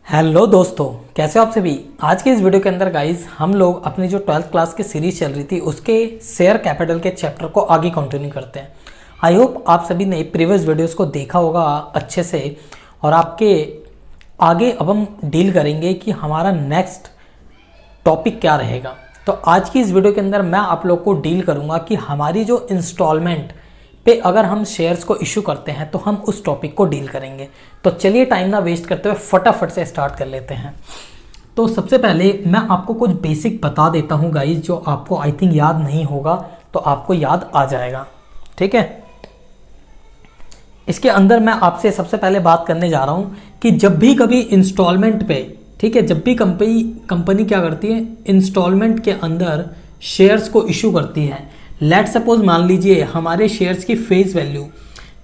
Hello दोस्तों, कैसे हो आप सभी। आज के इस वीडियो के अंदर गाइस हम लोग अपनी जो 12th क्लास की सीरीज चल रही थी उसके शेयर कैपिटल के चैप्टर को आगे कंटिन्यू करते हैं। आई होप आप सभी ने प्रीवियस वीडियोस को देखा होगा अच्छे से। और आपके आगे अब हम डील करेंगे कि हमारा नेक्स्ट टॉपिक क्या रहेगा। तो आज की इस वीडियो के अंदर मैं आप लोग को डील करूँगा कि हमारी जो इंस्टॉलमेंट पे अगर हम शेयर्स को इशू करते हैं तो हम उस टॉपिक को डील करेंगे। तो चलिए टाइम ना वेस्ट करते हुए फटाफट से स्टार्ट कर लेते हैं। तो सबसे पहले मैं आपको कुछ बेसिक बता देता हूँ गाइस, जो आपको आई थिंक याद नहीं होगा तो आपको याद आ जाएगा। ठीक है, इसके अंदर मैं आपसे सबसे पहले बात करने जा रहा हूँ कि जब भी कभी इंस्टॉलमेंट पे, ठीक है, जब भी कंपनी क्या करती है, इंस्टॉलमेंट के अंदर शेयर्स को इशू करती है। लेट सपोज मान लीजिए हमारे शेयर्स की फेस वैल्यू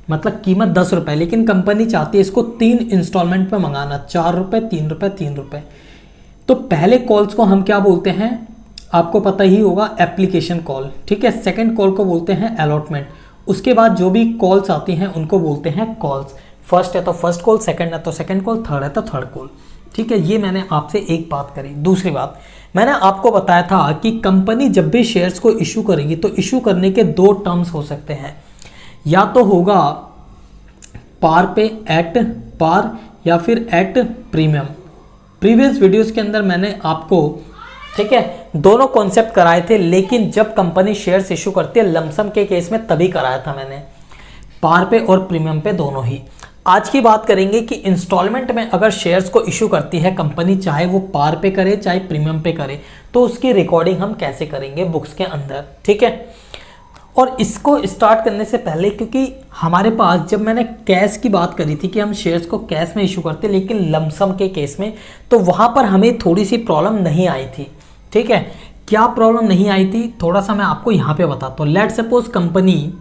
मतलब कीमत 10 रुपये, लेकिन कंपनी चाहती है इसको 3 इंस्टॉलमेंट पे मंगाना, 4 रुपये, 3 रुपये, 3 रुपये। तो पहले कॉल्स को हम क्या बोलते हैं, आपको पता ही होगा, एप्लीकेशन कॉल। ठीक है, सेकंड कॉल को बोलते हैं अलॉटमेंट। उसके बाद जो भी कॉल्स आती हैं उनको बोलते हैं कॉल्स। फर्स्ट है तो फर्स्ट कॉल, सेकंड है तो सेकंड कॉल, थर्ड है तो थर्ड कॉल। ठीक है, ये मैंने आपसे एक बात करी। दूसरी बात, मैंने आपको बताया था कि कंपनी जब भी शेयर्स को इशू करेगी तो इशू करने के 2 टर्म्स हो सकते हैं। या तो होगा पार पे, एट पार, या फिर एट प्रीमियम। प्रीवियस वीडियोस के अंदर मैंने आपको, ठीक है, दोनों कॉन्सेप्ट कराए थे, लेकिन जब कंपनी शेयर्स इशू करती है लमसम के केस में तभी कराया था मैंने, पार पे और प्रीमियम पे दोनों ही। आज की बात करेंगे कि इंस्टॉलमेंट में अगर शेयर्स को इशू करती है कंपनी, चाहे वो पार पे करे चाहे प्रीमियम पे करे, तो उसकी रिकॉर्डिंग हम कैसे करेंगे बुक्स के अंदर। ठीक है, और इसको स्टार्ट करने से पहले, क्योंकि हमारे पास जब मैंने कैश की बात करी थी कि हम शेयर्स को कैश में इशू करते लेकिन लमसम के केस में, तो वहाँ पर हमें थोड़ी सी प्रॉब्लम नहीं आई थी। ठीक है, क्या प्रॉब्लम नहीं आई थी थोड़ा सा मैं आपको यहाँ पे बताता हूँ। लेट सपोज कंपनी,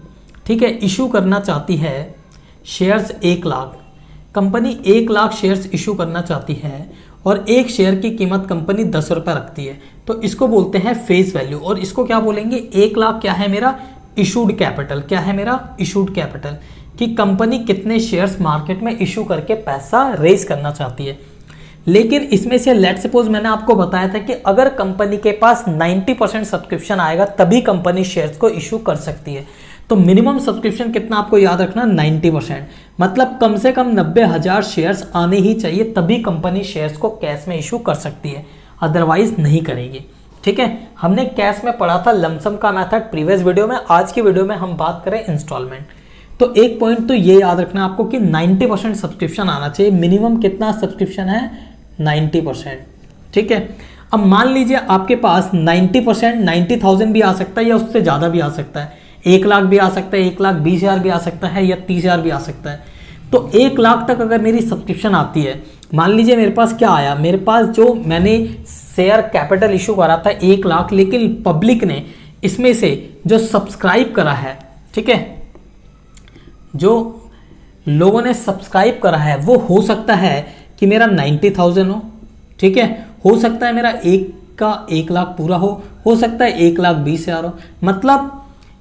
ठीक है, इशू करना चाहती है shares 1 lakh. Company 1 lakh shares issue करना चाहती है और एक शेयर की कीमत कंपनी 10 रुपये रखती है, तो इसको बोलते हैं फेस वैल्यू। और इसको क्या बोलेंगे, 1 लाख क्या है मेरा इशूड कैपिटल। क्या है मेरा इशूड कैपिटल, कि कंपनी कितने शेयर्स मार्केट में इशू करके पैसा रेज करना चाहती है। लेकिन इसमें से लेट सपोज मैंने आपको बताया था कि अगर कंपनी के पास 90% सब्सक्रिप्शन आएगा तभी कंपनी शेयर्स को इशू कर सकती है। तो मिनिमम सब्सक्रिप्शन कितना आपको याद रखना, 90%। मतलब कम से कम 90,000 शेयर्स आने ही चाहिए तभी कंपनी शेयर्स को कैश में इशू कर सकती है, अदरवाइज नहीं करेगी। ठीक है, हमने कैश में पढ़ा था लमसम का मेथड प्रीवियस वीडियो में। आज की वीडियो में हम बात करें इंस्टॉलमेंट। तो एक पॉइंट तो ये याद रखना आपको कि 90% सब्सक्रिप्शन आना चाहिए। मिनिमम कितना सब्सक्रिप्शन है, 90%। ठीक है, अब मान लीजिए आपके पास 90%, 90,000 भी आ सकता है या उससे ज़्यादा भी आ सकता है, 1 लाख भी आ सकता है, 1,20,000 भी आ सकता है, या 30,000 भी आ सकता है। तो 1 लाख तक अगर मेरी सब्सक्रिप्शन आती है, मान लीजिए मेरे पास क्या आया, मेरे पास जो मैंने शेयर कैपिटल इशू करा था 1 लाख, लेकिन पब्लिक ने इसमें से जो सब्सक्राइब करा है, ठीक है, जो लोगों ने सब्सक्राइब करा है वो हो सकता है कि मेरा 90,000 ठीक है, हो सकता है मेरा 1 लाख पूरा हो सकता है 1,20,000 हो। मतलब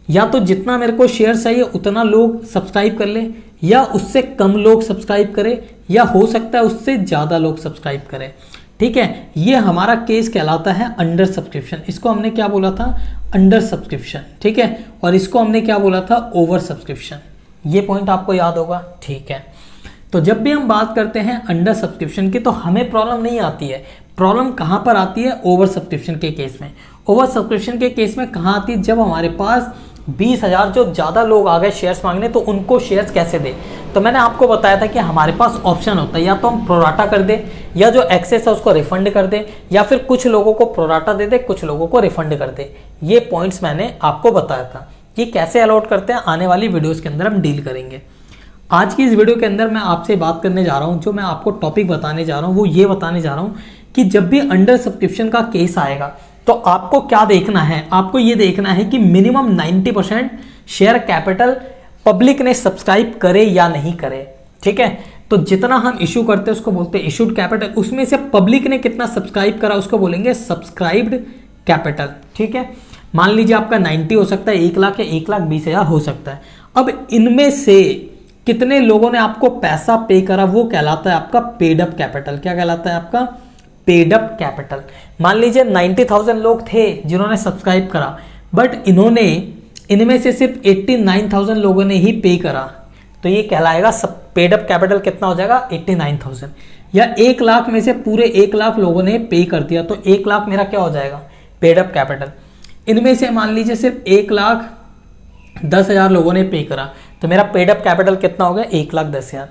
या तो जितना मेरे को शेयर चाहिए उतना लोग सब्सक्राइब कर ले, या उससे कम लोग सब्सक्राइब करें, या हो सकता है उससे ज़्यादा लोग सब्सक्राइब करें। ठीक है, ये हमारा केस कहलाता है अंडर सब्सक्रिप्शन। इसको हमने क्या बोला था, अंडर सब्सक्रिप्शन। ठीक है, और इसको हमने क्या बोला था, ओवर सब्सक्रिप्शन। ये पॉइंट आपको याद होगा। ठीक है, तो जब भी हम बात करते हैं अंडर सब्सक्रिप्शन की तो हमें प्रॉब्लम नहीं आती है। प्रॉब्लम कहाँ पर आती है, ओवर सब्सक्रिप्शन के केस में। ओवर सब्सक्रिप्शन के केस में कहाँ आती है, जब हमारे पास 20,000 जो ज़्यादा लोग आ गए शेयर्स मांगने, तो उनको शेयर्स कैसे दे। तो मैंने आपको बताया था कि हमारे पास ऑप्शन होता है, या तो हम प्रोराटा कर दे, या जो एक्सेस है उसको रिफंड कर दे, या फिर कुछ लोगों को प्रोराटा दे दे, कुछ लोगों को रिफंड कर दे। ये पॉइंट्स मैंने आपको बताया था कि कैसे अलॉट करते हैं, आने वाली वीडियोस के अंदर हम डील करेंगे। आज की इस वीडियो के अंदर मैं आपसे बात करने जा रहा हूँ, जो मैं आपको टॉपिक बताने जा रहा हूँ वो ये बताने जा रहा हूँ कि जब भी अंडर सब्सक्रिप्शन का केस आएगा तो आपको क्या देखना है, आपको ये देखना है कि मिनिमम 90% शेयर कैपिटल पब्लिक ने सब्सक्राइब करे या नहीं करे। ठीक है, तो जितना हम इशू करते हैं उसको बोलते हैं इशूड कैपिटल, उसमें से पब्लिक ने कितना सब्सक्राइब करा उसको बोलेंगे सब्सक्राइब्ड कैपिटल। ठीक है, मान लीजिए आपका 90 हो सकता है, 1 लाख या 1,20,000 हो सकता है। अब इनमें से कितने लोगों ने आपको पैसा पे करा वो कहलाता है आपका पेड अप कैपिटल। क्या कहलाता है आपका? Paid up capital. मान लीजिए 90,000 लोग थे जिन्होंने सब्सक्राइब करा, बट इनमें से सिर्फ 89,000 लोगों ने ही पे करा, तो ये कहलाएगा सब पेड अप कैपिटल कितना हो जाएगा? 89,000। या 1 लाख में से पूरे 1 लाख लोगों ने पे कर दिया, तो 1 लाख मेरा क्या हो जाएगा? Paid up capital. इनमें से मान लीजिए सिर्फ 1,10,000 लोगों ने पे करा, तो मेरा पेड अप कैपिटल कितना हो गया? 1,10,000।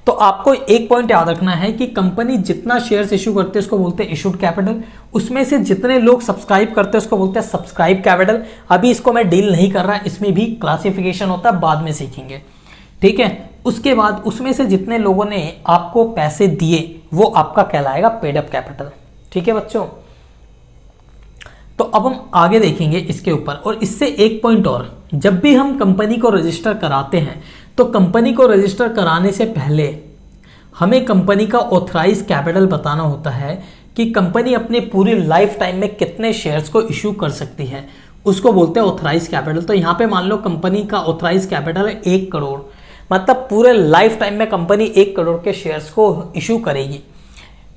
तो आपको एक पॉइंट याद रखना है कि कंपनी जितना शेयर्स इशू करते हैं उसको बोलते हैं इशूड कैपिटल, उसमें से जितने लोग सब्सक्राइब करते हैं उसको बोलते हैं सब्सक्राइब कैपिटल। अभी इसको मैं डील नहीं कर रहा, इसमें भी क्लासिफिकेशन होता है, बाद में सीखेंगे, ठीक है। उसके बाद उसमें से जितने लोगों ने आपको पैसे दिए वो आपका कहलाएगा पेड अप कैपिटल, ठीक है बच्चों। तो अब हम आगे देखेंगे इसके ऊपर। और इससे एक पॉइंट और, जब भी हम कंपनी को रजिस्टर कराते हैं तो कंपनी को रजिस्टर कराने से पहले हमें कंपनी का ऑथराइज कैपिटल बताना होता है कि कंपनी अपने पूरी लाइफ टाइम में कितने शेयर्स को इशू कर सकती है, उसको बोलते हैं ऑथराइज कैपिटल। तो यहाँ पे मान लो कंपनी का ऑथराइज कैपिटल है 1 करोड़, मतलब पूरे लाइफ टाइम में कंपनी 1 करोड़ के शेयर्स को इशू करेगी,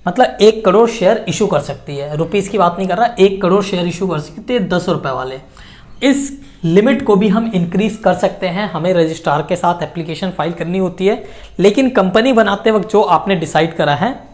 मतलब 1 करोड़ शेयर इशू कर सकती है। रुपीस की बात नहीं कर रहा, 1 करोड़ शेयर इशू कर सकती है 10 रुपए वाले। इस लिमिट को भी हम इंक्रीज कर सकते हैं, हमें रजिस्ट्रार के साथ एप्लीकेशन फाइल करनी होती है, लेकिन कंपनी बनाते वक्त जो आपने डिसाइड करा है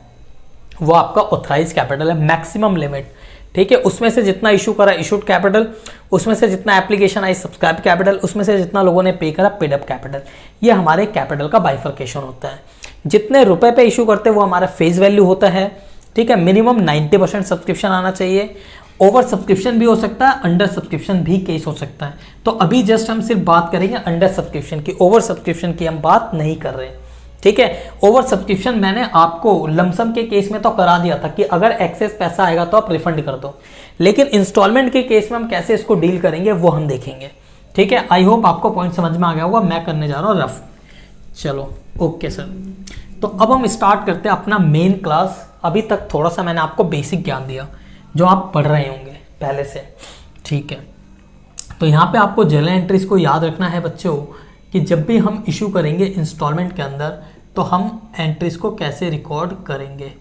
वो आपका ऑथराइज कैपिटल है, मैक्सिमम लिमिट, ठीक है। उसमें से जितना इशू करा इशूड कैपिटल, उसमें से जितना एप्लीकेशन आई सब्सक्राइब कैपिटल, उसमें से जितना लोगों ने पे करा पेड अप कैपिटल। ये हमारे कैपिटल का बाइफर्केशन होता है। जितने रुपए पे इशू करते हैं वो हमारा फेस वैल्यू होता है, ठीक है। मिनिमम 90% सब्सक्रिप्शन आना चाहिए। ओवर सब्सक्रिप्शन भी हो सकता है, अंडर सब्सक्रिप्शन भी केस हो सकता है। तो अभी जस्ट हम सिर्फ बात करेंगे अंडर सब्सक्रिप्शन की, ओवर सब्सक्रिप्शन की हम बात नहीं कर रहे, ठीक है। ओवर सब्सक्रिप्शन मैंने आपको लमसम के केस में तो करा दिया था कि अगर एक्सेस पैसा आएगा तो आप रिफंड कर दो, लेकिन इंस्टॉलमेंट के केस में हम कैसे इसको डील करेंगे वो हम देखेंगे, ठीक है। आई होप आपको पॉइंट समझ में आ गया होगा। मैं करने जा रहा हूँ रफ। चलो ओके सर, तो अब हम स्टार्ट करते हैं अपना मेन क्लास। अभी तक थोड़ा सा मैंने आपको बेसिक ज्ञान दिया जो आप पढ़ रहे होंगे पहले से, ठीक है। तो यहाँ पे आपको जर्नल एंट्रीज को याद रखना है बच्चों कि जब भी हम इशू करेंगे इंस्टॉलमेंट के अंदर तो हम एंट्रीज को कैसे रिकॉर्ड करेंगे।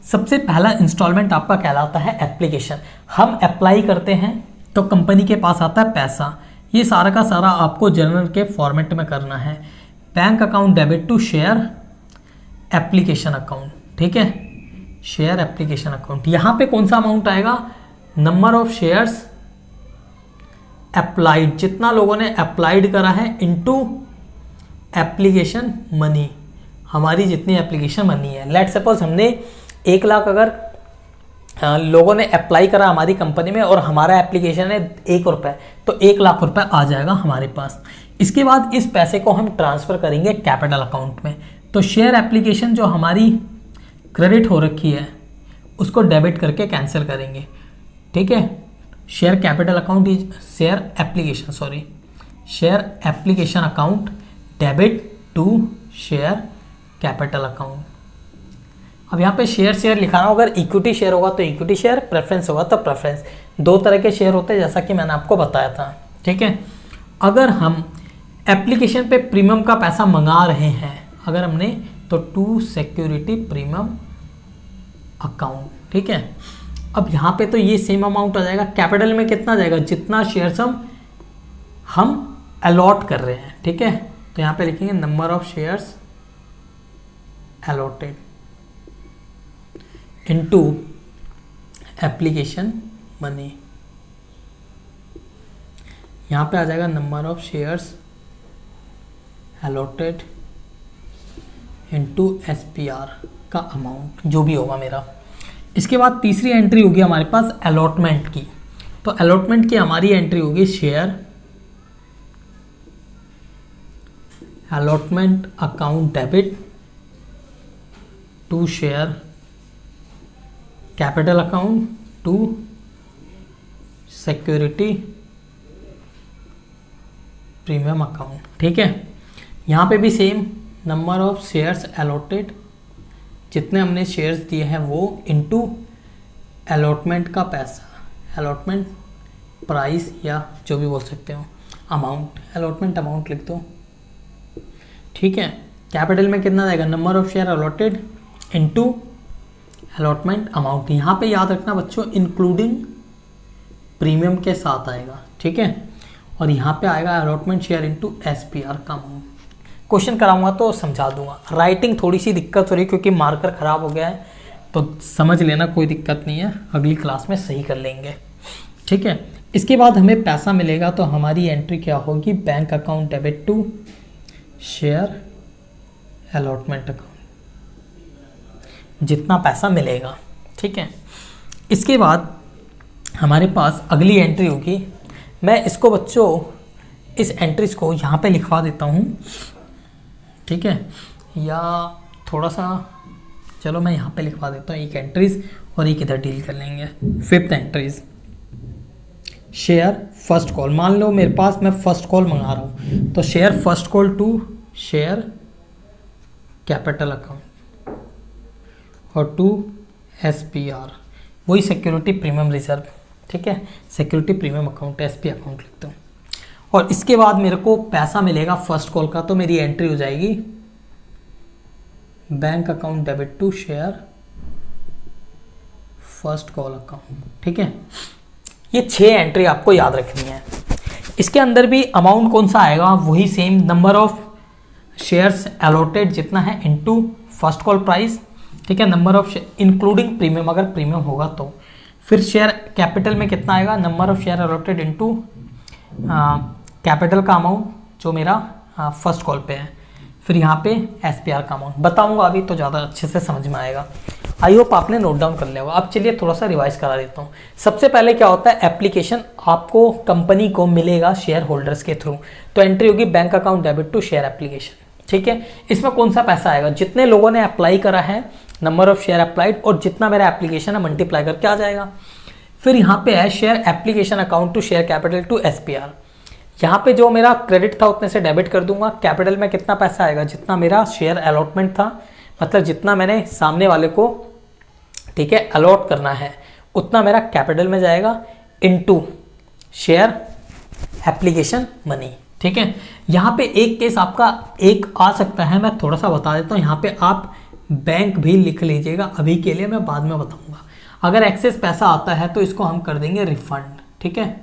सबसे पहला इंस्टॉलमेंट आपका कहलाता है एप्लीकेशन। हम अप्लाई करते हैं तो कंपनी के पास आता है पैसा। ये सारा का सारा आपको जर्नल के फॉर्मेट में करना है। Bank account debit to share application account, ठीक है, शेयर एप्लीकेशन अकाउंट। यहां पे कौन सा अमाउंट आएगा? नंबर ऑफ शेयर्स अप्लाइड, जितना लोगों ने अप्लाइड करा है, इनटू एप्लीकेशन मनी, हमारी जितनी एप्लीकेशन मनी है। लेट सपोज हमने 1 लाख अगर लोगों ने अप्लाई करा हमारी कंपनी में और हमारा एप्लीकेशन है 1 रुपये, तो 1 लाख रुपए आ जाएगा हमारे पास। इसके बाद इस पैसे को हम ट्रांसफर करेंगे कैपिटल अकाउंट में। तो शेयर एप्लीकेशन जो हमारी क्रेडिट हो रखी है उसको डेबिट करके कैंसिल करेंगे, ठीक है। Share capital account is share application account debit to share capital account. अब यहाँ पे शेयर लिखा रहा हूँ, अगर इक्विटी शेयर होगा तो इक्विटी शेयर, प्रेफरेंस होगा तो प्रेफरेंस। 2 तरह के शेयर होते हैं जैसा कि मैंने आपको बताया था, ठीक है। अगर हम एप्लीकेशन पे प्रीमियम का पैसा मंगा रहे हैं अगर हमने, तो टू सिक्योरिटी प्रीमियम अकाउंट, ठीक है। अब यहाँ पे तो ये सेम अमाउंट आ जाएगा। कैपिटल में कितना जाएगा? जितना शेयर्स हम अलॉट कर रहे हैं, ठीक है। तो यहाँ पे लिखेंगे number of shares allotted into application money. यहाँ पे आ जाएगा number of shares allotted into SPR का अमाउंट जो भी होगा मेरा। इसके बाद तीसरी एंट्री होगी हमारे पास अलॉटमेंट की। तो अलॉटमेंट की हमारी एंट्री होगी share allotment account debit to share capital account to security premium account, ठीक है। यहाँ पे भी same number of shares allotted, जितने हमने शेयर्स दिए हैं वो, इनटू अलॉटमेंट का पैसा, अलॉटमेंट प्राइस या जो भी बोल सकते हो, अमाउंट, अलॉटमेंट अमाउंट लिख दो। ठीक है। कैपिटल में कितना जाएगा, number of share allotted into allotment amount. यहाँ पे याद रखना बच्चों इंक्लूडिंग प्रीमियम के साथ आएगा, ठीक है। और यहाँ पे आएगा अलॉटमेंट शेयर इनटू एसपीआर का अमाउंट। क्वेश्चन कराऊंगा तो समझा दूंगा। राइटिंग थोड़ी सी दिक्कत हो रही है क्योंकि मार्कर खराब हो गया है, तो समझ लेना, कोई दिक्कत नहीं है, अगली क्लास में सही कर लेंगे, ठीक है। इसके बाद हमें पैसा मिलेगा तो हमारी एंट्री क्या होगी, bank account debit to share allotment account, जितना पैसा मिलेगा, ठीक है। इसके बाद हमारे पास अगली एंट्री होगी, मैं इसको बच्चों इस एंट्रीज को यहाँ पे लिखवा देता हूँ, ठीक है, या थोड़ा सा चलो मैं यहाँ पे लिखवा देता हूँ एक एंट्रीज और एक इधर डील कर लेंगे। Fifth entries share first call, मान लो मेरे पास मैं फर्स्ट कॉल मंगा रहा हूँ, तो share first call to share capital account और टू एसपीआर, वही सिक्योरिटी प्रीमियम रिजर्व, ठीक है, security premium account SP account लिखता हूँ। और इसके बाद मेरे को पैसा मिलेगा फर्स्ट कॉल का, तो मेरी एंट्री हो जाएगी bank account debit to share first call account, ठीक है। ये 6 एंट्री आपको याद रखनी है। इसके अंदर भी अमाउंट कौन सा आएगा, वही same, number of shares allotted जितना है इनटू फर्स्ट कॉल प्राइस, ठीक है, नंबर ऑफ इंक्लूडिंग प्रीमियम, अगर प्रीमियम होगा तो। फिर शेयर कैपिटल में कितना आएगा, number of share allotted into capital का अमाउंट जो मेरा फर्स्ट कॉल पे है। फिर यहाँ पे एसपीआर का अमाउंट बताऊंगा अभी, तो ज़्यादा अच्छे से समझ में आएगा। आई होप आपने नोट डाउन कर लिया होगा। अब चलिए थोड़ा सा रिवाइज करा देता हूँ। सबसे पहले क्या होता है, एप्लीकेशन आपको कंपनी को मिलेगा शेयर होल्डर्स के थ्रू, तो एंट्री होगी bank account debit to share application, ठीक है। इसमें कौन सा पैसा आएगा, जितने लोगों ने अप्लाई करा है, नंबर ऑफ शेयर अप्लाइड, और जितना मेरा एप्लीकेशन है मल्टीप्लाई करके आ जाएगा। फिर यहाँ पे है share application account to share capital to SPR, यहाँ पे जो मेरा क्रेडिट था उतने से डेबिट कर दूंगा। कैपिटल में कितना पैसा आएगा, जितना मेरा शेयर अलॉटमेंट था, मतलब जितना मैंने सामने वाले को, ठीक है, अलॉट करना है, उतना मेरा कैपिटल में जाएगा इनटू शेयर एप्लीकेशन मनी, ठीक है। यहाँ पे एक केस आपका एक आ सकता है, मैं थोड़ा सा बता देता हूँ। यहाँ पे आप बैंक भी लिख लीजिएगा, अभी के लिए मैं बाद में बताऊंगा। अगर एक्सेस पैसा आता है तो इसको हम कर देंगे रिफंड, ठीक है,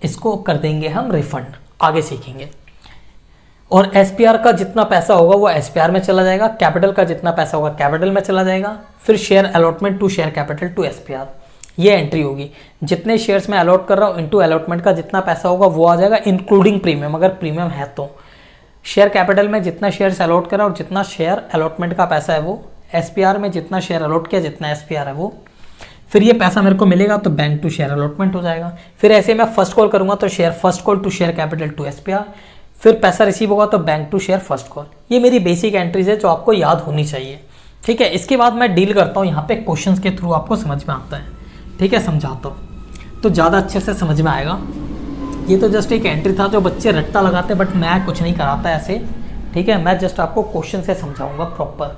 इसको कर देंगे हम रिफंड, आगे सीखेंगे। और एसपीआर का जितना पैसा होगा वो एसपीआर में चला जाएगा, कैपिटल का जितना पैसा होगा कैपिटल में चला जाएगा। फिर share allotment to share capital to SPR, ये एंट्री होगी। जितने शेयर्स में अलॉट कर रहा हूँ इनटू अलॉटमेंट का जितना पैसा होगा वो आ जाएगा, इंक्लूडिंग प्रीमियम, अगर प्रीमियम है तो। शेयर कैपिटल में जितना शेयर्स अलॉट करा और जितना शेयर अलॉटमेंट का पैसा है वो, एसपीआर में जितना शेयर अलॉट किया जितना एसपीआर है वो। फिर ये पैसा मेरे को मिलेगा तो बैंक टू शेयर अलॉटमेंट हो जाएगा। फिर ऐसे मैं फर्स्ट कॉल करूंगा तो share first call to share capital to SPR. फिर पैसा रिसीव होगा तो bank to share first call. ये मेरी बेसिक एंट्रीज है जो आपको याद होनी चाहिए, ठीक है। इसके बाद मैं डील करता हूँ यहाँ पे क्वेश्चंस के थ्रू, आपको समझ में आता है, ठीक है, समझाता हूँ तो ज़्यादा अच्छे से समझ में आएगा। ये तो जस्ट एक एंट्री था जो बच्चे रट्टा लगाते, बट मैं कुछ नहीं कराता ऐसे, ठीक है। मैं जस्ट आपको क्वेश्चन से समझाऊंगा प्रॉपर,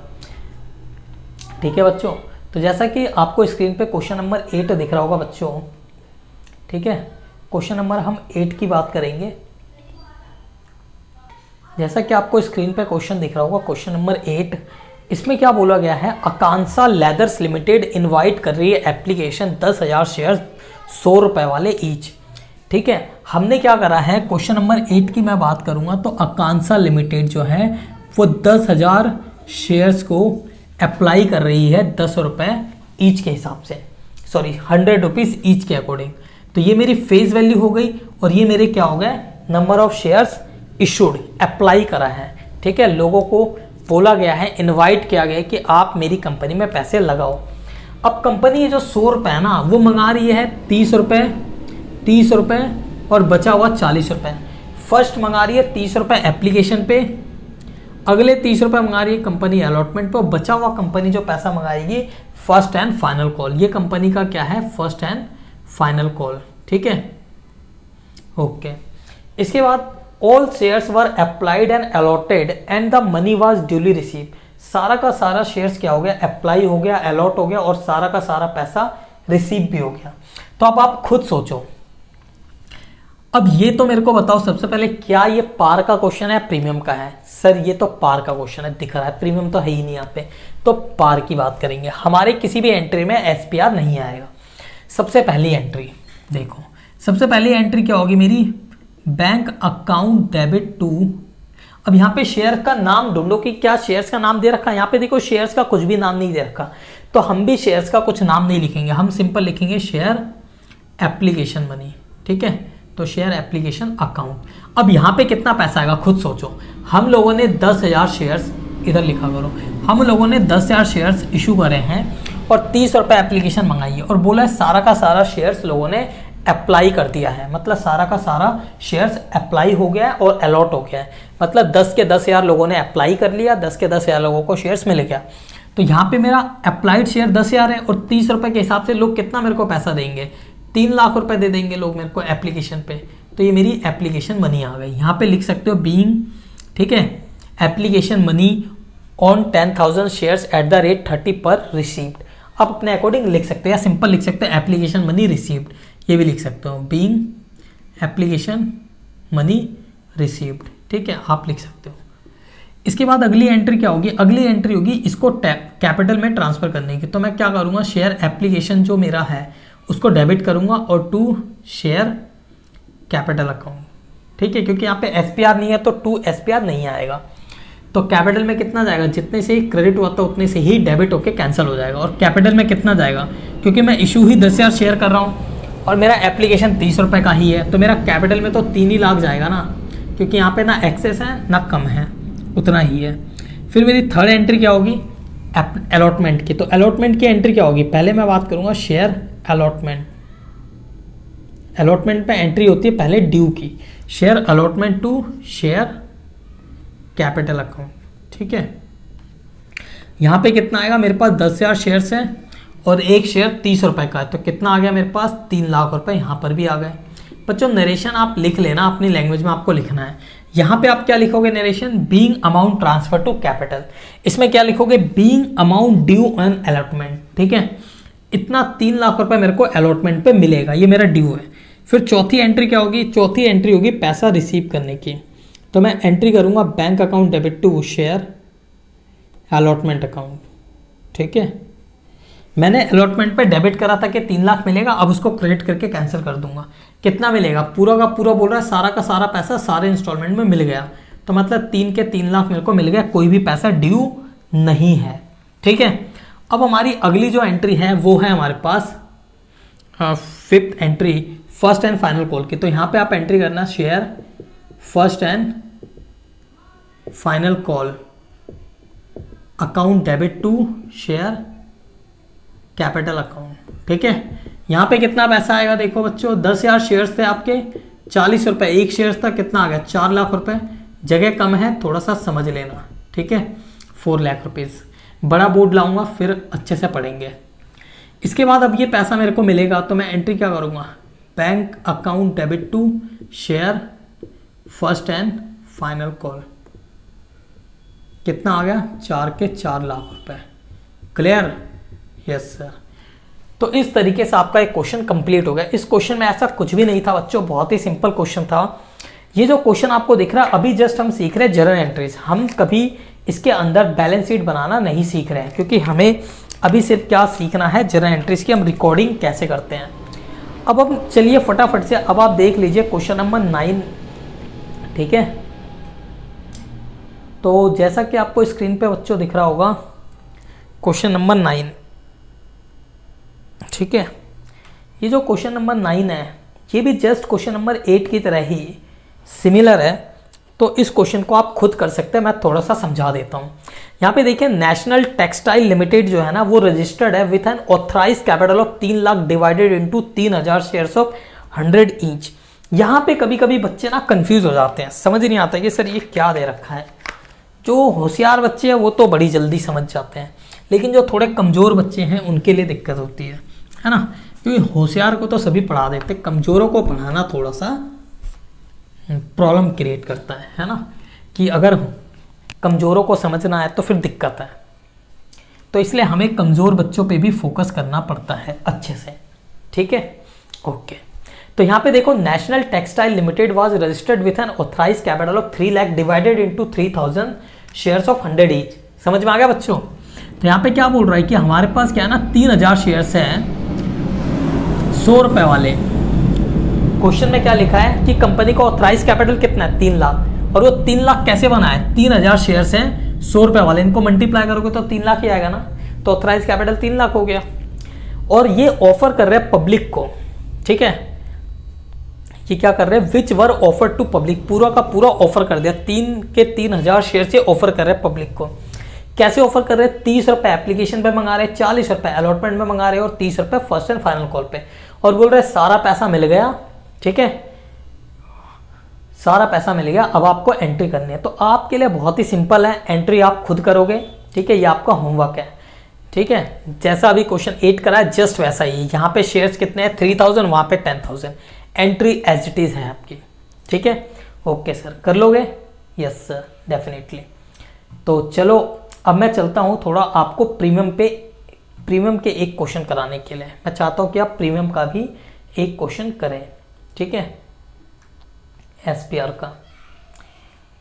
ठीक है बच्चों। तो जैसा कि आपको स्क्रीन पे क्वेश्चन नंबर 8 दिख रहा होगा बच्चों, ठीक है। क्वेश्चन नंबर हम 8 की बात करेंगे। जैसा कि आपको स्क्रीन पे क्वेश्चन दिख रहा होगा, क्वेश्चन नंबर 8, इसमें क्या बोला गया है, आकांक्षा लेदर्स लिमिटेड इनवाइट कर रही है एप्लीकेशन 10,000 शेयर 100 रुपए वाले ईच, ठीक है। हमने क्या करा है, क्वेश्चन नंबर 8 की मैं बात करूंगा तो आकांक्षा लिमिटेड जो है वो 10,000 शेयर्स को अप्लाई कर रही है 10 रुपए ईच के हिसाब से, सॉरी 100 रुपीज ईच के अकॉर्डिंग। तो ये मेरी फेस वैल्यू हो गई और ये मेरे क्या हो गए, number of shares issued, apply करा है, ठीक है। लोगों को बोला गया है, इनवाइट किया गया है कि आप मेरी कंपनी में पैसे लगाओ। अब कंपनी ये जो 100 रुपये है ना, वो मंगा रही है 30 रुपये, 30 रुपये और बचा हुआ 40 रुपये। फर्स्ट मंगा रही है 30 रुपये एप्लीकेशन पे, अगले 30 रुपये मंगा रही है कंपनी अलॉटमेंट पे, और बचा हुआ कंपनी जो पैसा मंगाएगी फर्स्ट एंड फाइनल कॉल। ये कंपनी का क्या है, फर्स्ट एंड फाइनल कॉल, ठीक है, ओके। इसके बाद all shares were applied and allotted and the money was duly receive. सारा का सारा शेयर्स क्या हो गया, अप्लाई हो गया, अलॉट हो गया और सारा का सारा पैसा रिसीव भी हो गया। तो अब आप खुद सोचो, अब ये तो मेरे को बताओ सबसे पहले, क्या ये पार का क्वेश्चन है प्रीमियम का है? सर ये तो पार का क्वेश्चन है, दिख रहा है, प्रीमियम तो है ही नहीं यहाँ पे, तो पार की बात करेंगे। हमारे किसी भी एंट्री में एसपीआर नहीं आएगा। सबसे पहली एंट्री देखो, सबसे पहली एंट्री क्या होगी मेरी, बैंक अकाउंट डेबिट टू। अब यहाँ पे शेयर का नाम ढूंढो कि क्या शेयर्स का नाम दे रखा है। यहाँ पे देखो शेयर्स का कुछ भी नाम नहीं दे रखा, तो हम भी शेयर्स का कुछ नाम नहीं लिखेंगे, हम सिंपल लिखेंगे शेयर एप्लीकेशन मनी। ठीक है, तो शेयर एप्लीकेशन अकाउंट। अब यहाँ पे कितना पैसा आएगा खुद सोचो। हम लोगों ने 10,000 शेयर्स, इधर लिखा करो, हम लोगों ने 10,000 शेयर्स इशू करे हैं और 30 रुपये एप्लीकेशन मंगाई है और बोला है सारा का सारा शेयर्स लोगों ने अप्लाई कर दिया है, मतलब सारा का सारा शेयर्स अप्लाई हो गया है और अलॉट हो गया है, मतलब 10 के 10,000 लोगों ने अप्लाई कर लिया, 10 के 10,000 लोगों को शेयर्स मिल गया। तो यहाँ पे मेरा अप्लाइड शेयर 10,000 है और 30 रुपये के हिसाब से लोग कितना मेरे को पैसा देंगे, 3 लाख रुपए दे देंगे लोग मेरे को एप्लीकेशन पे। तो ये मेरी एप्लीकेशन मनी आ गई। यहाँ पे लिख सकते हो बीइंग, ठीक है, application money on 10,000 shares at the rate 30 पर रिसीव्ड। आप अपने अकॉर्डिंग लिख सकते हो या सिंपल लिख सकते हो एप्लीकेशन मनी रिसीव्ड, ये भी लिख सकते हो बीइंग एप्लीकेशन मनी रिसीव्ड। ठीक है, आप लिख सकते हो। इसके बाद अगली एंट्री क्या होगी, अगली एंट्री होगी इसको कैपिटल में ट्रांसफर करने की। तो मैं क्या करूँगा, शेयर एप्लीकेशन जो मेरा है उसको डेबिट करूँगा और टू शेयर कैपिटल अकाउंट। ठीक है, क्योंकि यहाँ पे एसपीआर नहीं है तो टू एसपीआर नहीं आएगा। तो कैपिटल में कितना जाएगा, जितने से ही क्रेडिट हुआ था उतने से ही डेबिट होके कैंसिल हो जाएगा। और कैपिटल में कितना जाएगा, क्योंकि मैं इशू ही 10,000 शेयर कर रहा हूँ और मेरा एप्लीकेशन 30 रुपये का ही है, तो मेरा कैपिटल में तो 3 ही लाख जाएगा ना, क्योंकि यहाँ पे ना एक्सेस है ना कम है, उतना ही है। फिर मेरी थर्ड एंट्री क्या होगी, अलॉटमेंट की। तो अलॉटमेंट की एंट्री क्या होगी, पहले मैं बात करूँगा शेयर अलॉटमेंट। अलॉटमेंट में एंट्री होती है पहले ड्यू की, share allotment to share capital account. ठीक है, यहाँ पे कितना आएगा, मेरे पास 10,000 शेयर्स हैं और एक शेयर 30 रुपये का है, तो कितना आ गया मेरे पास, 3 लाख रुपए यहाँ पर भी आ गए। बच्चों नरेशन आप लिख लेना, अपनी लैंग्वेज में आपको लिखना है। यहाँ पे आप क्या लिखोगे, narration being amount transfer to capital. इसमें क्या लिखोगे, being amount due on allotment. ठीक है, इतना 3 लाख रुपए मेरे को अलॉटमेंट पे मिलेगा, ये मेरा ड्यू है। फिर चौथी एंट्री क्या होगी, चौथी एंट्री होगी पैसा रिसीव करने की। तो मैं एंट्री करूंगा bank account debit to share allotment account. ठीक है, मैंने अलॉटमेंट पे डेबिट करा था कि 3 लाख मिलेगा, अब उसको क्रेडिट करके कैंसिल कर दूंगा। कितना मिलेगा, पूरा का पूरा बोल रहा है, सारा का सारा पैसा सारे इंस्टॉलमेंट में मिल गया, तो मतलब 3 के 3 लाख मेरे को मिल गया, कोई भी पैसा ड्यू नहीं है। ठीक है, अब हमारी अगली जो एंट्री है वो है हमारे पास fifth entry, first and final call की। तो यहाँ पे आप एंट्री करना share first and final call account debit to share capital account. ठीक है, यहाँ पे कितना पैसा आएगा, देखो बच्चों 10,000 शेयर्स थे आपके, 40 रुपये एक शेयर्स था, कितना आ गया, 4 लाख रुपए। जगह कम है, थोड़ा सा समझ लेना। ठीक है, 4 लाख रुपीज़। बड़ा बोर्ड लाऊंगा फिर अच्छे से पढ़ेंगे। इसके बाद अब ये पैसा मेरे को मिलेगा, तो मैं एंट्री क्या करूँगा, bank account debit to share first and final call. कितना आ गया, 4 के 4 लाख रुपए। Clear, yes sir. तो इस तरीके से आपका एक क्वेश्चन कंप्लीट हो गया। इस क्वेश्चन में ऐसा कुछ भी नहीं था बच्चों, बहुत ही सिंपल क्वेश्चन था। ये जो क्वेश्चन आपको दिख रहा है, अभी जस्ट हम सीख रहे हैं जर्नल एंट्रीज, हम कभी इसके अंदर बैलेंस शीट बनाना नहीं सीख रहे हैं, क्योंकि हमें अभी सिर्फ क्या सीखना है, जर्नल एंट्रीज की हम रिकॉर्डिंग कैसे करते हैं। अब हम चलिए फटाफट से, अब आप देख लीजिए क्वेश्चन नंबर 9। ठीक है, तो जैसा कि आपको स्क्रीन पे बच्चों दिख रहा होगा क्वेश्चन नंबर 9। ठीक है, ये जो क्वेश्चन नंबर 9 है ये भी जस्ट क्वेश्चन नंबर 8 की तरह ही सिमिलर है, तो इस क्वेश्चन को आप खुद कर सकते हैं, मैं थोड़ा सा समझा देता हूँ। यहाँ पे देखिए, नेशनल टेक्सटाइल लिमिटेड जो है ना वो रजिस्टर्ड है with an authorise capital of 3 lakh divided into 3,000 shares of 100 each. यहाँ पे कभी कभी बच्चे ना कंफ्यूज हो जाते हैं, समझ नहीं आता कि सर ये क्या दे रखा है। जो होशियार बच्चे हैं वो तो बड़ी जल्दी समझ जाते हैं, लेकिन जो थोड़े कमज़ोर बच्चे हैं उनके लिए दिक्कत होती है ना, क्योंकि होशियार को तो सभी पढ़ा देते, कमज़ोरों को पढ़ाना थोड़ा सा प्रॉब्लम क्रिएट करता है ना, कि अगर कमज़ोरों को समझना है तो फिर दिक्कत है। तो इसलिए हमें कमज़ोर बच्चों पे भी फोकस करना पड़ता है अच्छे से। ठीक है, ओके। तो यहाँ पे देखो national textile limited was registered with an authorise capital of 3 lakh divided into 3000 shares of 100 each. समझ में आ गया बच्चों? तो यहाँ पे क्या बोल रहा है कि हमारे पास क्या है ना 3000 शेयर्स हैं 100 रुपए वाले। क्वेश्चन में क्या लिखा है कि कंपनी का ऑथराइज कैपिटल कितना है 3 लाख, और वो 3 लाख कैसे बना है? 3000 शेयर्स हैं 100 रुपए वाले, इनको मल्टीप्लाई करोगे तो 3 लाख ही आएगा ना, तो ऑथराइज कैपिटल 3 लाख हो गया। और ये ऑफर कर रहे हैं पब्लिक को, ठीक है, ये क्या कर रहे हैं विच वर ऑफर टू पब्लिक, पूरा का पूरा ऑफर कर दिया, 3000 शेयर से ऑफर कर रहे हैं पब्लिक को। कैसे ऑफर कर रहे हैं? 30 रुपए एप्लीकेशन पे मंगा रहे हैं, 40 रुपए अलॉटमेंट में मंगा रहे हैं और 30 रुपए फर्स्ट एंड फाइनल कॉल पे, और बोल रहे हैं सारा पैसा मिल गया, ठीक है, सारा पैसा मिल गया, अब आपको एंट्री करनी है। तो आपके लिए बहुत ही सिंपल है, एंट्री आप खुद करोगे, ठीक है, ये आपका होमवर्क है, ठीक है, जैसा अभी क्वेश्चन 8 करा है जस्ट वैसा ही। यहाँ पे शेयर्स कितने हैं 3000, वहां पे 10,000, एंट्री एज इट इज है आपकी, ठीक है। ओके सर, कर लोगे? Yes sir, definitely. तो चलो अब मैं चलता हूँ थोड़ा आपको प्रीमियम के एक क्वेश्चन कराने के लिए। मैं चाहता हूँ कि आप प्रीमियम का भी एक क्वेश्चन करें, ठीक है, एसपीआर का।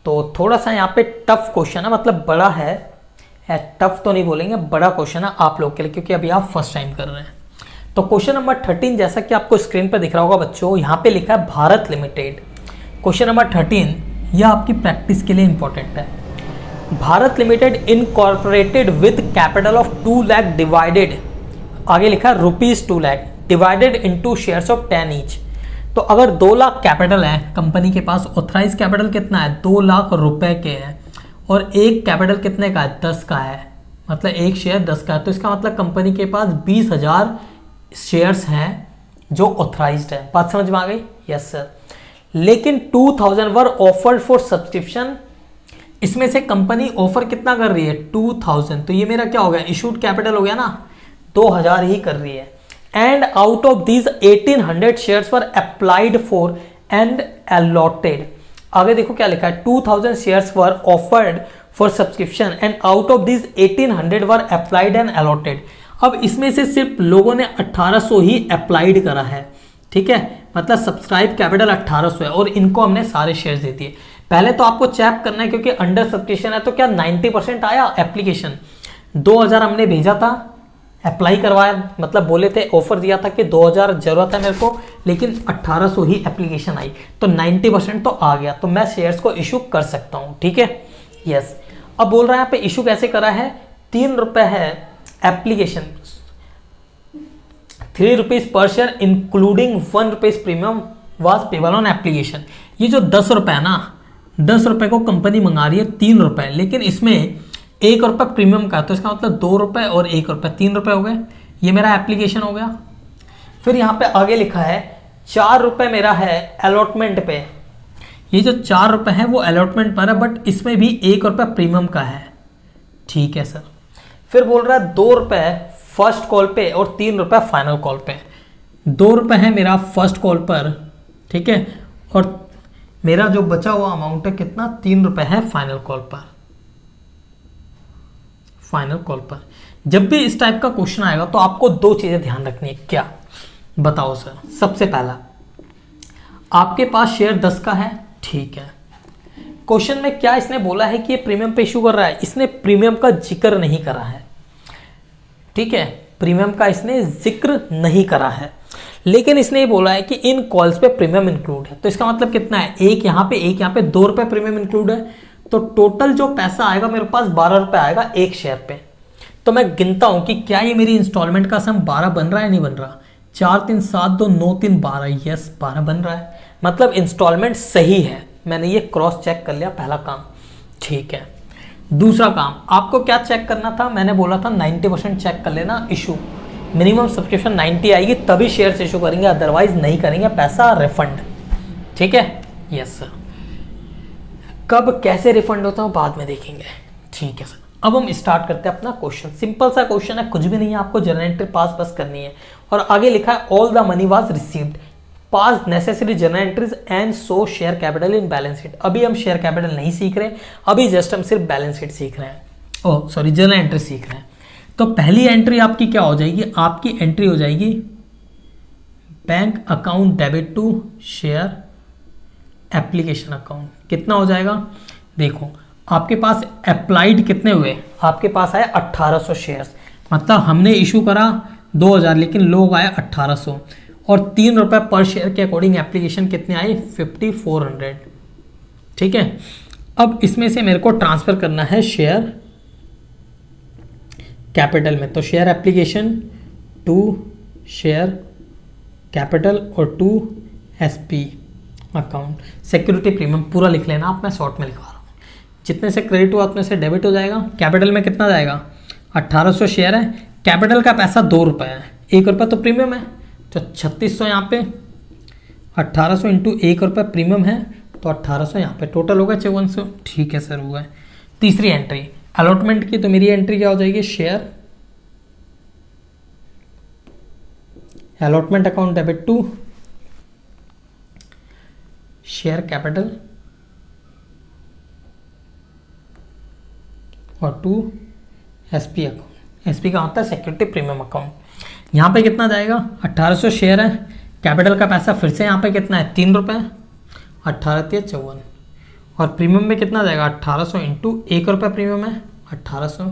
तो थोड़ा सा यहाँ पे टफ क्वेश्चन है, मतलब बड़ा है, टफ तो नहीं बोलेंगे, बड़ा क्वेश्चन है आप लोग के लिए, क्योंकि अभी आप फर्स्ट टाइम कर रहे हैं। तो क्वेश्चन नंबर 13 जैसा कि आपको स्क्रीन पर दिख रहा होगा बच्चों, यहाँ पे लिखा है भारत लिमिटेड। क्वेश्चन नंबर 13 यह आपकी प्रैक्टिस के लिए इंपॉर्टेंट है। Bharat limited incorporated with capital of 2 lakh divided, आगे लिखा है ₹2 lakh divided into shares of 10 each. तो अगर 2 लाख कैपिटल है कंपनी के पास, ऑथराइज कैपिटल कितना है 2 लाख रुपए के है, और एक कैपिटल कितने का है 10 का है, मतलब एक शेयर 10 का है, तो इसका मतलब कंपनी के पास 20,000 शेयर्स हैं जो ऑथराइज्ड है। बात समझ में आ गई? Yes sir. लेकिन 2000 वर ऑफर्ड फॉर सब्सक्रिप्शन, इसमें से कंपनी ऑफर कितना कर रही है 2000, तो ये मेरा क्या हो गया इशूड कैपिटल हो गया ना, 2000 ही कर रही है। And out of these 1800 shares were applied for and allotted, आगे देखो क्या लिखा है 2000 shares were offered for subscription and out of these 1800 were applied and allotted. अब इसमें से सिर्फ लोगों ने 1800 ही अप्लाइड करा है, ठीक है, मतलब सब्सक्राइब कैपिटल 1800 है, और इनको हमने सारे शेयर्स दे दिए। पहले तो आपको चेक करना है, क्योंकि अंडर सब्सक्रिप्शन है, तो क्या 90% आया एप्लीकेशन? 2000 हमने भेजा था, अप्लाई करवाया, मतलब बोले थे, ऑफर दिया था कि 2000 जरूरत है मेरे को, लेकिन 1800 ही एप्लीकेशन आई, तो 90% तो आ गया, तो मैं शेयर्स को इशू कर सकता हूं, ठीक है। यस, अब बोल रहा है यहाँ पे इशू कैसे करा है, 3 रुपए है application, 3 rupees per share including 1 rupees premium was payable on application. ये जो 10 रुपए है ना, 10 रुपए को कंपनी मंगा रही है 3 रुपए, लेकिन इसमें 1 रुपए प्रीमियम का, तो इसका मतलब 2 रुपए और 1 रुपए 3 रुपए हो गए, ये मेरा एप्लीकेशन हो गया। फिर यहाँ पे आगे लिखा है 4 रुपए मेरा है अलॉटमेंट पे, ये जो 4 रुपए है वो अलॉटमेंट पर है, बट इसमें भी 1 रुपए प्रीमियम का है, ठीक है सर। फिर बोल रहा है 2 रुपए फर्स्ट कॉल पे और 3 रुपए फाइनल कॉल पे। 2 रुपए है मेरा फर्स्ट कॉल पर, ठीक है, और मेरा जो बचा हुआ अमाउंट है कितना 3 रुपए है फाइनल कॉल पर। फाइनल कॉल पर जब भी इस टाइप का क्वेश्चन आएगा तो आपको 2 चीजें ध्यान रखनी है, क्या बताओ सर? सबसे पहला, आपके पास शेयर 10 का है, ठीक है, क्वेश्चन में क्या इसने बोला है कि ये प्रीमियम पे इशू कर रहा है, इसने प्रीमियम का जिक्र नहीं करा है, ठीक है, प्रीमियम का इसने जिक्र नहीं करा है, लेकिन इसने ये बोला है कि इन कॉल्स पे प्रीमियम इंक्लूड है, तो इसका मतलब कितना है, एक यहाँ पे 2 रुपए प्रीमियम इंक्लूड है, तो टोटल जो पैसा आएगा मेरे पास 12 रुपए आएगा एक शेयर पे। तो मैं गिनता हूं कि क्या ये मेरी इंस्टॉलमेंट का सम 12 बन रहा है, नहीं बन रहा, 4 3 7 2 9 3 12, यस 12 बन रहा है, मतलब इंस्टॉलमेंट सही है, मैंने ये क्रॉस चेक कर लिया, पहला काम, ठीक है। दूसरा काम आपको क्या चेक करना था, मैंने बोला था 90% चेक कर लेना इशू, मिनिमम सब्सक्रिप्शन 90 आएगी तभी शेयर्स इशू करेंगे, अदरवाइज नहीं करेंगे, पैसा रिफंड, ठीक है। यस सर, कब कैसे रिफंड होता है बाद में देखेंगे, ठीक है सर। अब हम स्टार्ट करते हैं अपना क्वेश्चन, सिंपल सा क्वेश्चन है, कुछ भी नहीं है, आपको जर्नल एंट्री पास बस करनी है, और आगे लिखा है all the money was received, pass necessary journal entries and so share capital in balance sheet. अभी हम शेयर कैपिटल नहीं सीख रहे, अभी जस्ट हम सिर्फ बैलेंस शीट सीख रहे हैं, ओह सॉरी जर्नल एंट्री सीख रहे हैं। तो पहली एंट्री आपकी क्या हो जाएगी, आपकी एंट्री हो जाएगी bank account debit to share application account, कितना हो जाएगा? देखो आपके पास अप्लाइड कितने हुए, आपके पास आए 1800 शेयर्स, मतलब हमने इशू करा 2000 लेकिन लोग आए 1800, और 3 रुपये पर शेयर के अकॉर्डिंग एप्लीकेशन कितने आए? 5400। ठीक है, अब इसमें से मेरे को ट्रांसफर करना है शेयर कैपिटल में, तो share application to share capital और to SP account. Security premium पूरा लिख लेना आप, मैं शॉर्ट में लिखवा रहा हूँ। जितने से क्रेडिट हुआ उतने से डेबिट हो जाएगा। कैपिटल में कितना जाएगा? 1800 शेयर है, कैपिटल का पैसा 2 रुपये है, 1 रुपये तो प्रीमियम है, तो 3600 यहाँ पे, 1800 इंटू 1 रुपये प्रीमियम है तो 1800 यहाँ पे, टोटल होगा 5400। ठीक है सर, हुआ है। तीसरी एंट्री अलॉटमेंट की, तो मेरी एंट्री क्या हो जाएगी? Share allotment account debit to share capital और टू एसपी अकाउंट। एसपी का होता है सिक्योरिटी प्रीमियम अकाउंट। यहाँ पे कितना जाएगा? 1800 शेयर है, कैपिटल का पैसा फिर से यहाँ पे कितना है? 3 रुपये, 18×3 = 54, और प्रीमियम में कितना जाएगा? 1800 इंटू 1 रुपये प्रीमियम है 1800,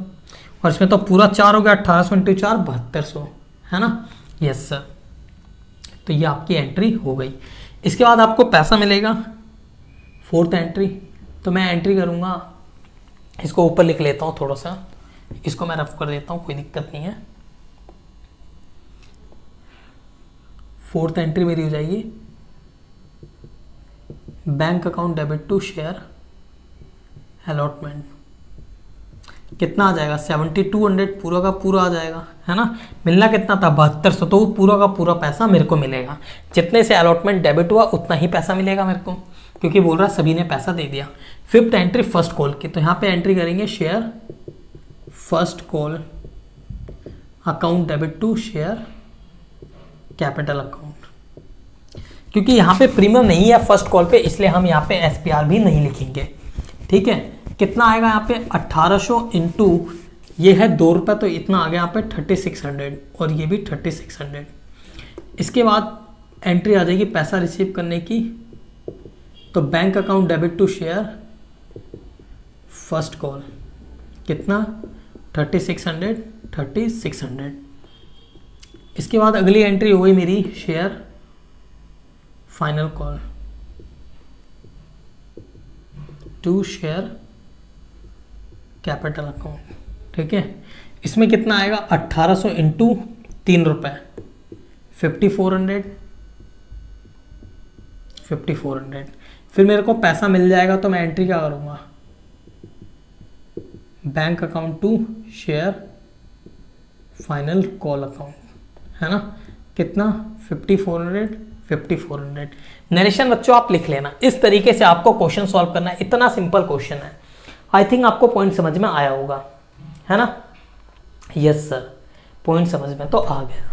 और इसमें तो पूरा 4 हो गया, 1800 इंटू 4 7200, है ना? यस सर, तो ये आपकी एंट्री हो गई। इसके बाद आपको पैसा मिलेगा, फोर्थ एंट्री। तो मैं एंट्री करूँगा, इसको ऊपर लिख लेता हूँ थोड़ा सा, इसको मैं रफ कर देता हूँ, कोई दिक्कत नहीं है। फोर्थ एंट्री मेरी हो जाएगी bank account debit to share allotment. कितना आ जाएगा? 7200 पूरा का पूरा आ जाएगा, है ना? मिलना कितना था? 7200, तो पूरा का पूरा पैसा मेरे को मिलेगा। जितने से अलॉटमेंट डेबिट हुआ उतना ही पैसा मिलेगा मेरे को, क्योंकि बोल रहा सभी ने पैसा दे दिया। फिफ्थ एंट्री फर्स्ट कॉल की, तो यहाँ पे एंट्री करेंगे share first call account debit to share capital account. क्योंकि यहाँ पे प्रीमियम नहीं है फर्स्ट कॉल पे, इसलिए हम यहाँ पे एसपीआर भी नहीं लिखेंगे। ठीक है, कितना आएगा यहाँ पे? 1800 इंटू ये है 2 रुपये, तो इतना आ गया यहाँ पे 3600, और ये भी 3600। इसके बाद एंट्री आ जाएगी पैसा रिसीव करने की, तो bank account debit to share first call, कितना? 3600। इसके बाद अगली एंट्री हो गई मेरी share final call to share capital account. ठीक है, इसमें कितना आएगा? 1800 इंटू 3 रुपये 5400। फिर मेरे को पैसा मिल जाएगा, तो मैं एंट्री क्या करूँगा? Bank account to share final call account, है ना? कितना? 5400। नरेशन बच्चों आप लिख लेना, इस तरीके से आपको क्वेश्चन सॉल्व करना है। इतना सिंपल क्वेश्चन है। आई थिंक आपको पॉइंट समझ में आया होगा, है ना? यस सर, पॉइंट समझ में तो आ गया।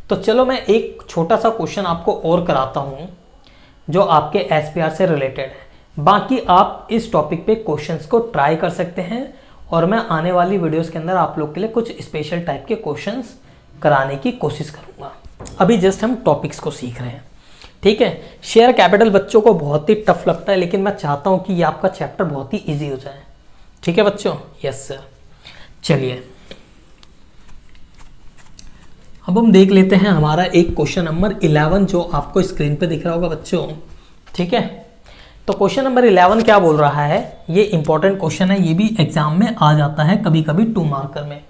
तो चलो मैं एक छोटा सा क्वेश्चन आपको और कराता हूं जो आपके एसपीआर से रिलेटेड है। बाकी आप इस टॉपिक पे क्वेश्चंस को ट्राई कर सकते हैं, और मैं आने वाली वीडियोस के अंदर आप लोग के लिए कुछ स्पेशल टाइप के क्वेश्चंस कराने की कोशिश करूंगा। अभी जस्ट हम टॉपिक्स को सीख रहे हैं। ठीक है, शेयर कैपिटल बच्चों को बहुत ही टफ लगता है, लेकिन मैं चाहता हूं कि ये आपका चैप्टर बहुत ही इजी हो जाए। ठीक है बच्चों? Yes sir. चलिए अब हम देख लेते हैं हमारा एक क्वेश्चन नंबर 11 जो आपको स्क्रीन पे दिख रहा होगा बच्चों। ठीक है, तो क्वेश्चन नंबर 11 क्या बोल रहा है? ये इंपॉर्टेंट क्वेश्चन है, ये भी एग्जाम में आ जाता है कभी कभी 2 मार्कर में।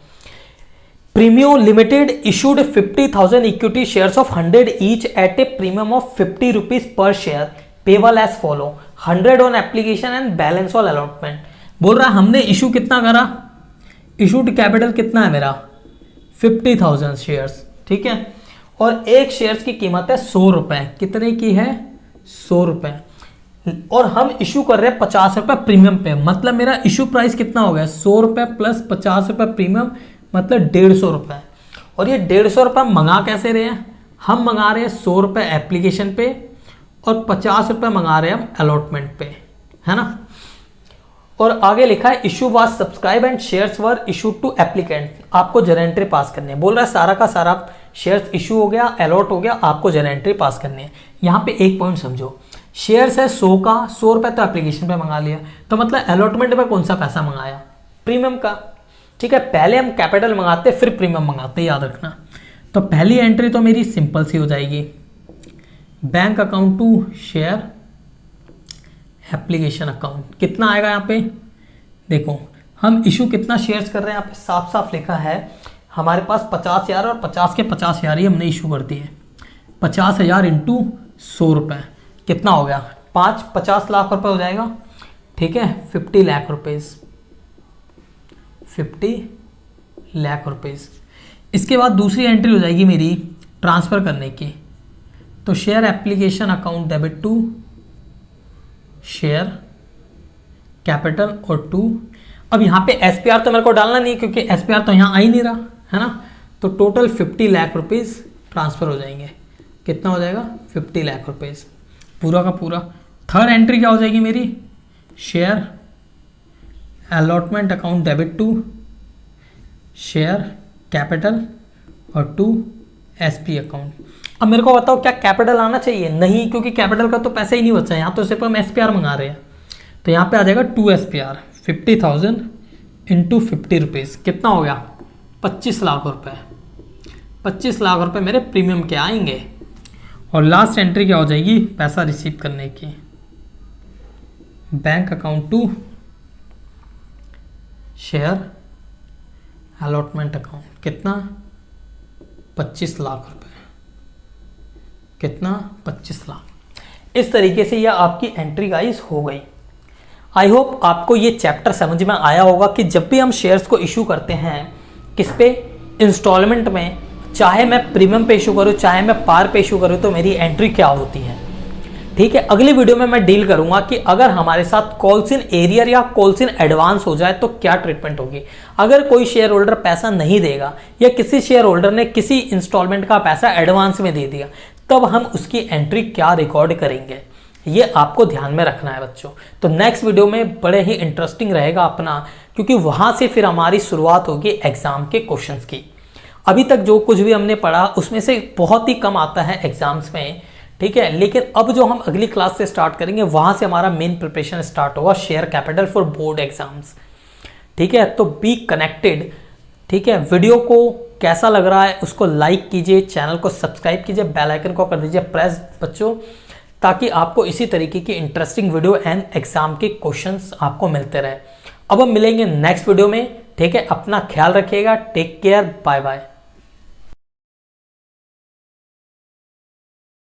Premio limited issued 50,000 equity shares of 100 each at a premium of 50 rupees per share, payable as follow, 100 on application and balance on allotment. बोल रहा है हमने इशू कितना करा? इशूड कैपिटल कितना है मेरा? 50,000 शेयर्स। ठीक है, और एक शेयर्स की कीमत है 100 रुपए। कितने की है? 100 रुपए। और हम इशू कर रहे हैं 50 रुपए प्रीमियम पे, मतलब मेरा इशू प्राइस कितना हो गया? 100 रुपए प्लस 50 रुपए प्रीमियम, मतलब 150 रुपए। और ये 150 रुपए मंगा कैसे रहे हैं? हम मंगा रहे हैं 100 रुपए एप्लीकेशन पे और 50 रुपए मंगा रहे हैं हम अलॉटमेंट पे, है ना? और आगे लिखा है issue was subscribed and shares were issued to applicant. आपको जर्नल एंट्री पास करनी है। बोल रहा है सारा का सारा शेयर्स इशू हो गया, अलॉट हो गया, आपको जर्नल एंट्री पास करनी है। यहाँ पे एक पॉइंट समझो, शेयर्स है 100 का, 100 रुपये तो एप्लीकेशन पे मंगा लिया, तो मतलब अलॉटमेंट में कौन सा पैसा मंगाया? प्रीमियम का। ठीक है, पहले हम कैपिटल मंगाते फिर प्रीमियम मंगाते, याद रखना। तो पहली एंट्री तो मेरी सिंपल सी हो जाएगी, bank account to share application account. कितना आएगा यहाँ पे? देखो हम इशू कितना शेयर्स कर रहे हैं, यहाँ पे साफ साफ लिखा है हमारे पास 50,000 और 50 के 50,000 ही हमने इशू कर दिए। 50,000 इंटू 100 रुपये कितना हो गया? 50 लाख रुपए हो जाएगा। ठीक है, 50 लाख रुपीज़, 50 लाख रुपीज़। इसके बाद दूसरी एंट्री हो जाएगी मेरी ट्रांसफ़र करने की। तो share application account debit to share capital और टू, अब यहाँ पे एसपीआर तो मेरे को डालना नहीं है क्योंकि एसपीआर तो यहाँ आ ही नहीं रहा है ना। तो टोटल 50 लाख रुपीज़ ट्रांसफ़र हो जाएंगे। कितना हो जाएगा? 50 लाख रुपीज़ पूरा का पूरा। थर्ड एंट्री क्या हो जाएगी मेरी? Share allotment account debit to share capital और टू एसपी अकाउंट। अब मेरे को बताओ क्या कैपिटल आना चाहिए? नहीं, क्योंकि कैपिटल का तो पैसा ही नहीं बचा, यहाँ तो सिर्फ हम एसपीआर मंगा रहे हैं। तो यहाँ पे आ जाएगा 2 एसपीआर, 50,000 इंटू 50 रुपीज़। कितना हो गया? 25 लाख रुपए। 25 लाख रुपए मेरे प्रीमियम के आएंगे। और लास्ट एंट्री क्या हो जाएगी? पैसा रिसीव करने की, bank account to share allotment account. कितना? 25 लाख रुपए। कितना? 25 लाख। इस तरीके से यह आपकी एंट्री गाइस हो गई। आई होप आपको ये चैप्टर समझ में आया होगा कि जब भी हम शेयर्स को इशू करते हैं किस पे? इंस्टॉलमेंट में, चाहे मैं प्रीमियम पे इशू करूँ चाहे मैं पार पे इशू करूँ, तो मेरी एंट्री क्या होती है। ठीक है, अगली वीडियो में मैं डील करूंगा कि अगर हमारे साथ कॉल्स इन एरियर या कॉल्स इन एडवांस हो जाए तो क्या ट्रीटमेंट होगी। अगर कोई शेयर होल्डर पैसा नहीं देगा या किसी शेयर होल्डर ने किसी इंस्टॉलमेंट का पैसा एडवांस में दे दिया, तब हम उसकी एंट्री क्या रिकॉर्ड करेंगे, ये आपको ध्यान में रखना है बच्चों। तो नेक्स्ट वीडियो में बड़े ही इंटरेस्टिंग रहेगा अपना, क्योंकि वहां से फिर हमारी शुरुआत होगी एग्जाम के क्वेश्चंस की। अभी तक जो कुछ भी हमने पढ़ा उसमें से बहुत ही कम आता है एग्जाम्स में। ठीक है, लेकिन अब जो हम अगली क्लास से स्टार्ट करेंगे वहां से हमारा मेन प्रिपरेशन स्टार्ट होगा, share capital for board exams. ठीक है, तो बी कनेक्टेड। ठीक है, वीडियो को कैसा लग रहा है उसको लाइक कीजिए, चैनल को सब्सक्राइब कीजिए, बेल आइकन को कर दीजिए प्रेस बच्चों, ताकि आपको इसी तरीके की इंटरेस्टिंग वीडियो एंड एग्जाम के क्वेश्चंस आपको मिलते रहे। अब हम मिलेंगे नेक्स्ट वीडियो में। ठीक है, अपना ख्याल रखिएगा, टेक केयर, बाय बाय।